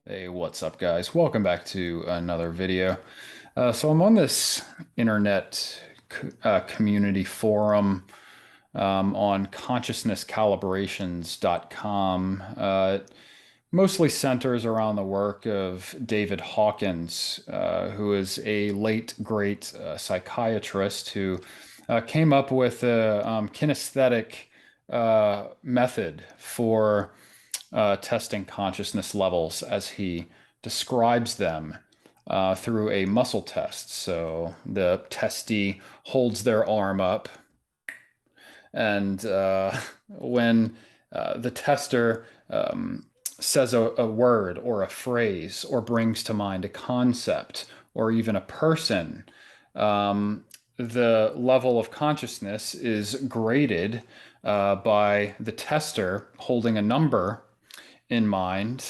Hey, what's up, guys? Welcome back to another video. So I'm on this internet community forum on consciousnesscalibrations.com. It mostly centers around the work of David Hawkins, who is a late great psychiatrist who came up with a kinesthetic method for testing consciousness levels as he describes them through a muscle test. So the testee holds their arm up, and when the tester says a word or a phrase or brings to mind a concept or even a person, the level of consciousness is graded by the tester holding a number in mind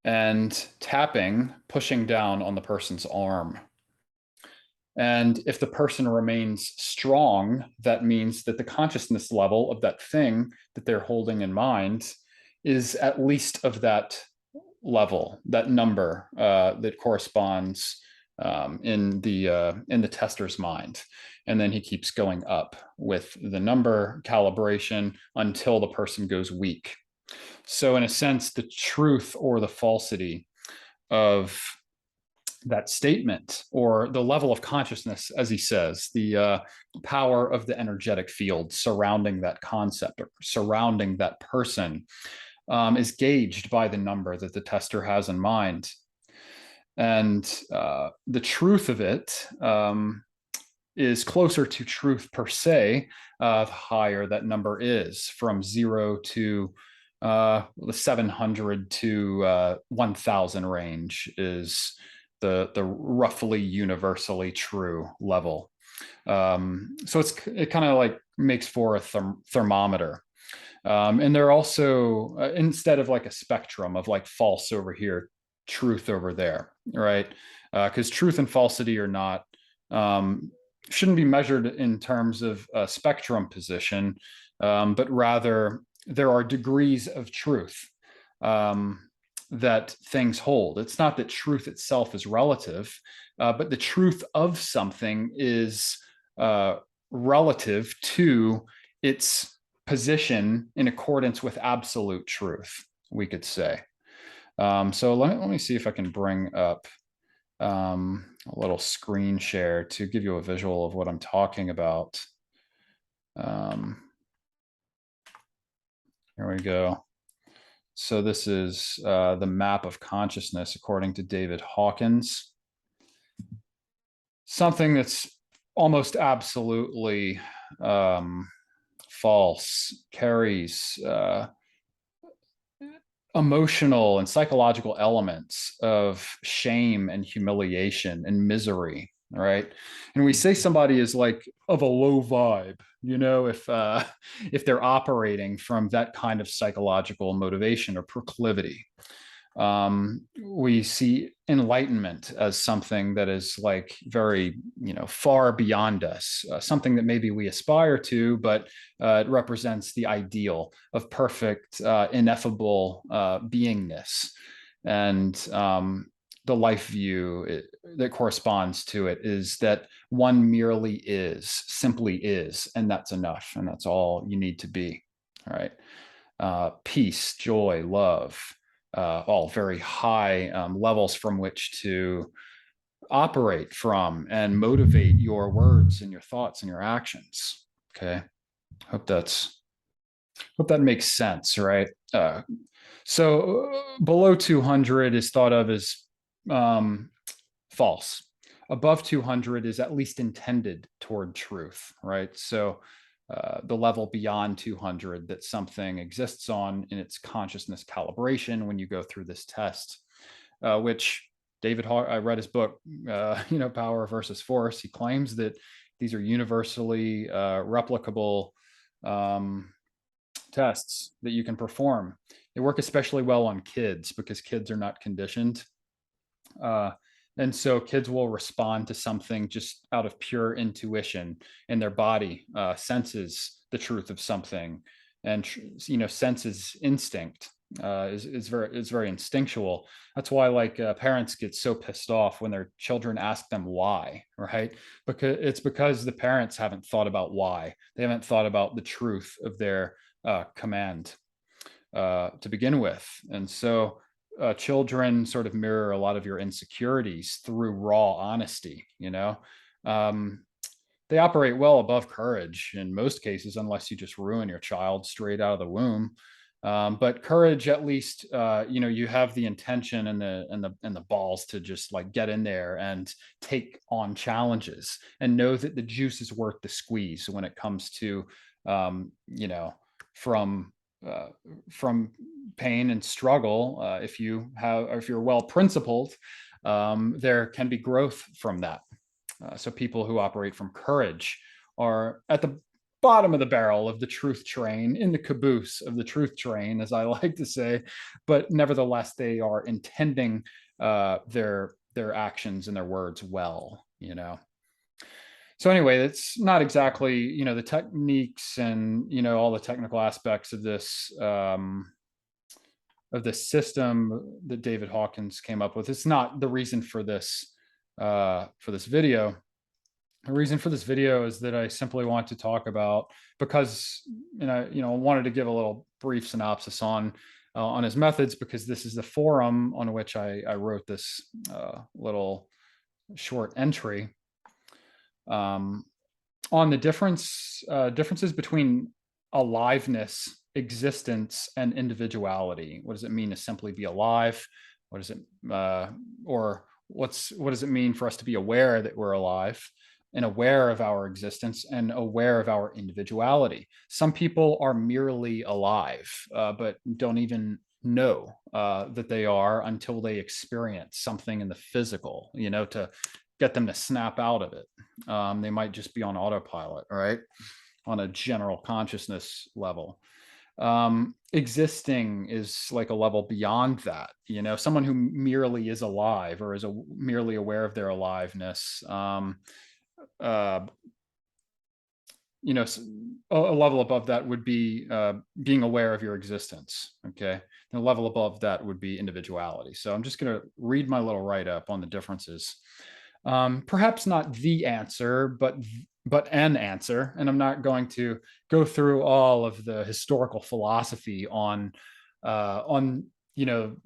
and tapping, pushing down on the person's arm. And if the person remains strong, that means that the consciousness level of that thing that they're holding in mind is at least of that level, that number that corresponds in the tester's mind. And then he keeps going up with the number calibration until the person goes weak. So, in a sense, the truth or the falsity of that statement or the level of consciousness, as he says, the power of the energetic field surrounding that concept or surrounding that person is gauged by the number that the tester has in mind. And the truth of it is closer to truth per se, the higher that number is, from 0 to the 700 to 1000 range is the roughly universally true level. So it kind of like makes for a thermometer. And they're also, instead of like a spectrum of like false over here, truth over there, right? Because truth and falsity are not, shouldn't be measured in terms of spectrum position, but rather there are degrees of truth that things hold. It's not that truth itself is relative, but the truth of something is relative to its position in accordance with absolute truth, we could say. So let me see if I can bring up a little screen share to give you a visual of what I'm talking about. Here we go. So this is the map of consciousness according to David Hawkins. Something that's almost absolutely false carries emotional and psychological elements of shame and humiliation and misery, right? And we say somebody is like of a low vibe, if they're operating from that kind of psychological motivation or proclivity. We see enlightenment as something that is like very, far beyond us, something that maybe we aspire to, but it represents the ideal of perfect, ineffable beingness. And the life view that corresponds to it is that one merely is, simply is, and that's enough. And that's all you need to be. All right. Peace, joy, love, all very high levels from which to operate from and motivate your words and your thoughts and your actions. Okay. Hope that makes sense, right? So below 200 is thought of as false. Above 200 is at least intended toward truth, right? So the level beyond 200 that something exists on in its consciousness calibration when you go through this test, which I read his book, Power versus Force. He claims that these are universally replicable tests that you can perform. They work especially well on kids because kids are not conditioned. And so kids will respond to something just out of pure intuition, and their body senses the truth of something and senses instinct. is very instinctual. That's why like parents get so pissed off when their children ask them why, right? Because the parents haven't thought about why. They haven't thought about the truth of their command to begin with. And so children sort of mirror a lot of your insecurities through raw honesty, you know? Um, they operate well above courage in most cases, unless you just ruin your child straight out of the womb. But courage, at least, you know, you have the intention and the balls to just like get in there and take on challenges, and know that the juice is worth the squeeze when it comes to, you know, from uh, from pain and struggle. If you're well principled, there can be growth from that. So people who operate from courage are at the bottom of the barrel of the truth train, in the caboose of the truth train, as I like to say. But nevertheless, they are intending their actions and their words well, you know. So anyway, it's not exactly, you know, the techniques and, you know, all the technical aspects of this system that David Hawkins came up with. It's not the reason for this video. The reason for this video is that I simply want to talk about, because I wanted to give a little brief synopsis on his methods, because this is the forum on which I wrote this little short entry um, on the differences between aliveness, existence, and individuality. What does it mean to simply be alive? What does it or what does it mean for us to be aware that we're alive and aware of our existence and aware of our individuality? Some people are merely alive, but don't even know that they are until they experience something in the physical, you know, to get them to snap out of it. They might just be on autopilot, right? On a general consciousness level. Existing is like a level beyond that. You know, someone who merely is alive or is merely aware of their aliveness. Uh, you know, a level above that would be being aware of your existence. Okay. And a level above that would be individuality. So I'm just going to read my little write up on the differences. Perhaps not the answer, but an answer. And I'm not going to go through all of the historical philosophy on you know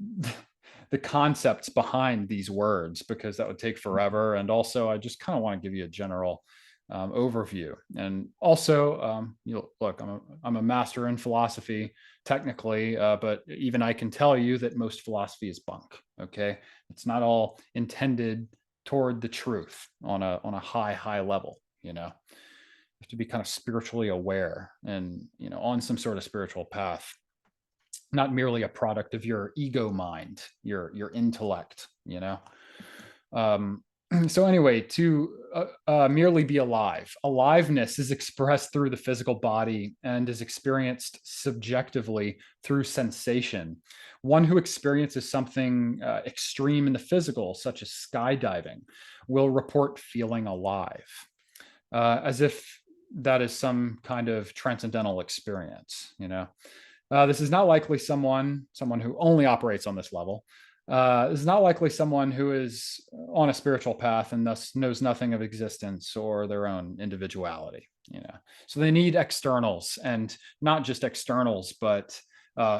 the concepts behind these words, because that would take forever. And also, I just kind of want to give you a general overview. And also, look, I'm a master in philosophy technically, but even I can tell you that most philosophy is bunk. Okay, it's not all intended toward the truth on a high level. You know, you have to be kind of spiritually aware and, you know, on some sort of spiritual path, not merely a product of your ego mind, your intellect. You know. Um, so anyway, to merely be alive. Aliveness is expressed through the physical body and is experienced subjectively through sensation. One who experiences something extreme in the physical, such as skydiving, will report feeling alive, as if that is some kind of transcendental experience. You know, this is not likely someone who only operates on this level. This is not likely someone who is on a spiritual path and thus knows nothing of existence or their own individuality. You know, so they need externals, and not just externals, but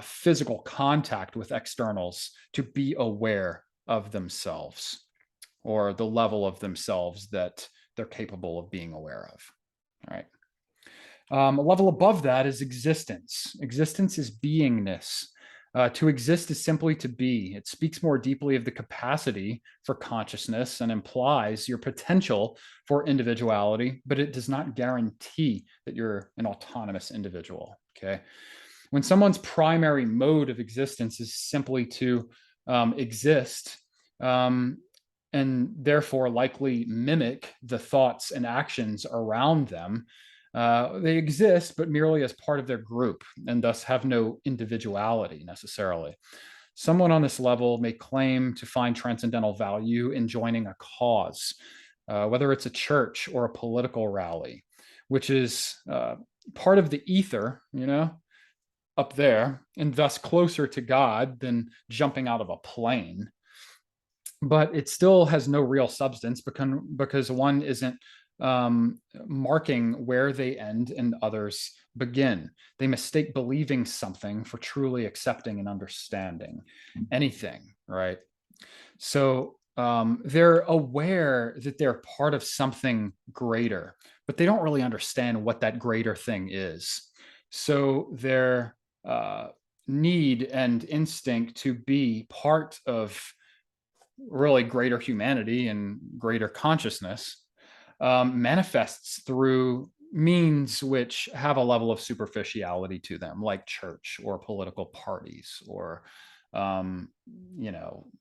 physical contact with externals to be aware of themselves, or the level of themselves that they're capable of being aware of. All right. A level above that is existence. Existence is beingness. To exist is simply to be. It speaks more deeply of the capacity for consciousness and implies your potential for individuality, but it does not guarantee that you're an autonomous individual. Okay. When someone's primary mode of existence is simply to exist, and therefore likely mimic the thoughts and actions around them, they exist, but merely as part of their group, and thus have no individuality necessarily. Someone on this level may claim to find transcendental value in joining a cause, whether it's a church or a political rally, which is part of the ether, you know, up there and thus closer to God than jumping out of a plane. But it still has no real substance because one isn't marking where they end and others begin. They mistake believing something for truly accepting and understanding anything, right? So they're aware that they're part of something greater, but they don't really understand what that greater thing is. So their need and instinct to be part of really greater humanity and greater consciousness manifests through means which have a level of superficiality to them, like church or political parties or um,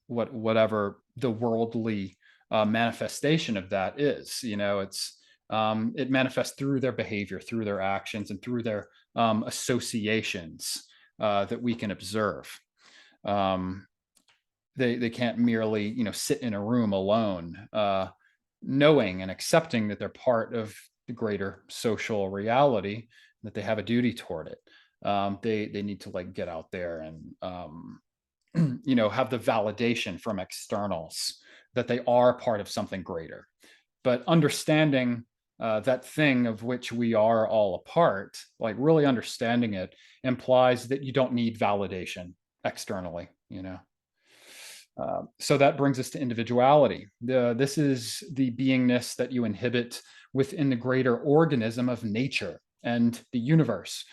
whatever the worldly manifestation of that is. It manifests through their behavior, through their actions, and through their associations that we can observe. Um, they can't merely sit in a room alone, knowing and accepting that they're part of the greater social reality, that they have a duty toward it. They need to like get out there and have the validation from externals that they are part of something greater. But understanding that thing of which we are all a part, like really understanding it, implies that you don't need validation externally. So that brings us to individuality. This is the beingness that you inhibit within the greater organism of nature and the universe,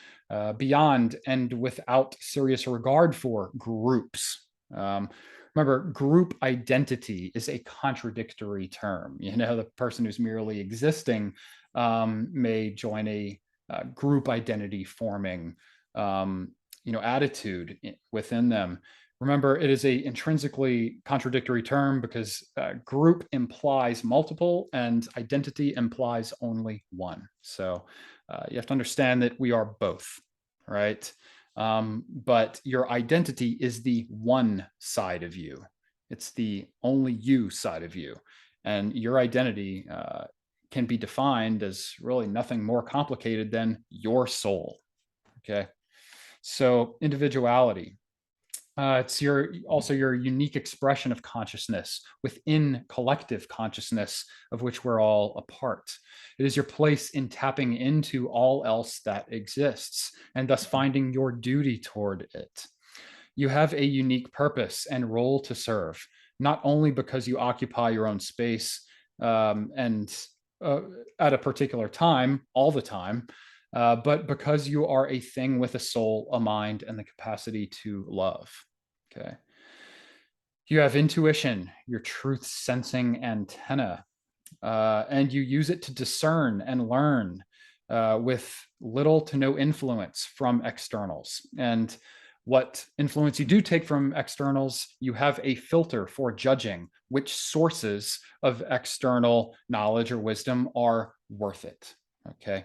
beyond and without serious regard for groups. Remember, group identity is a contradictory term. The person who's merely existing may join a group identity forming attitude within them. Remember, it is a intrinsically contradictory term because group implies multiple and identity implies only one. So you have to understand that we are both, right? But your identity is the one side of you. It's the only you side of you. And your identity can be defined as really nothing more complicated than your soul. Okay. So individuality. It's also your unique expression of consciousness within collective consciousness of which we're all a part. It is your place in tapping into all else that exists and thus finding your duty toward it. You have a unique purpose and role to serve, not only because you occupy your own space and at a particular time, all the time, but because you are a thing with a soul, a mind, and the capacity to love. Okay. You have intuition, your truth sensing antenna, and you use it to discern and learn with little to no influence from externals. And what influence you do take from externals, you have a filter for judging which sources of external knowledge or wisdom are worth it. Okay.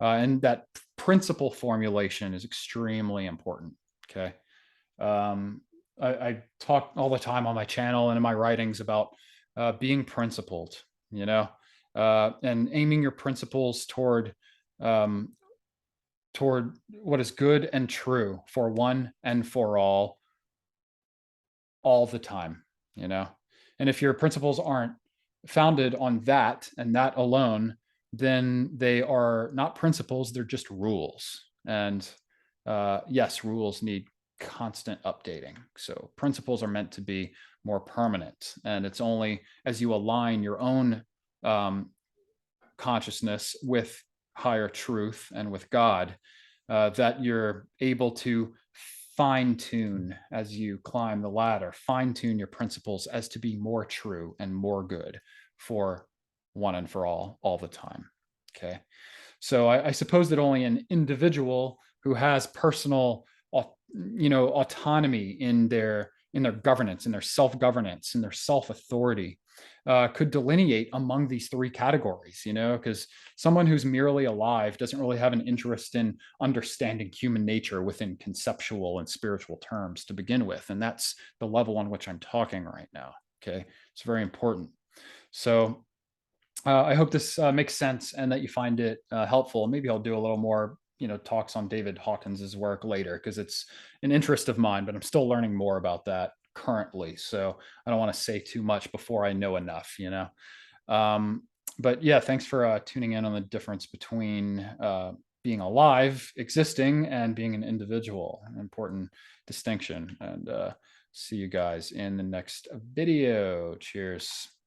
And that principle formulation is extremely important. Okay. I talk all the time on my channel and in my writings about being principled, and aiming your principles um, toward what is good and true for one and for all the time, you know. And if your principles aren't founded on that and that alone, then they are not principles, they're just rules. And yes, rules need constant updating. So principles are meant to be more permanent. And it's only as you align your own consciousness with higher truth and with God that you're able to fine tune as you climb the ladder, fine tune your principles as to be more true and more good for one and for all the time. Okay. So I suppose that only an individual who has personal, autonomy in their governance, in their self-governance, in their self-authority, could delineate among these three categories, because someone who's merely alive doesn't really have an interest in understanding human nature within conceptual and spiritual terms to begin with. And that's the level on which I'm talking right now. Okay. It's very important. So I hope this makes sense and that you find it helpful. Maybe I'll do a little more talks on David Hawkins's work later because it's an interest of mine, but I'm still learning more about that currently. So I don't want to say too much before I know enough. Um, but yeah, thanks for tuning in on the difference between being alive, existing, and being an individual. An important distinction. And see you guys in the next video. Cheers.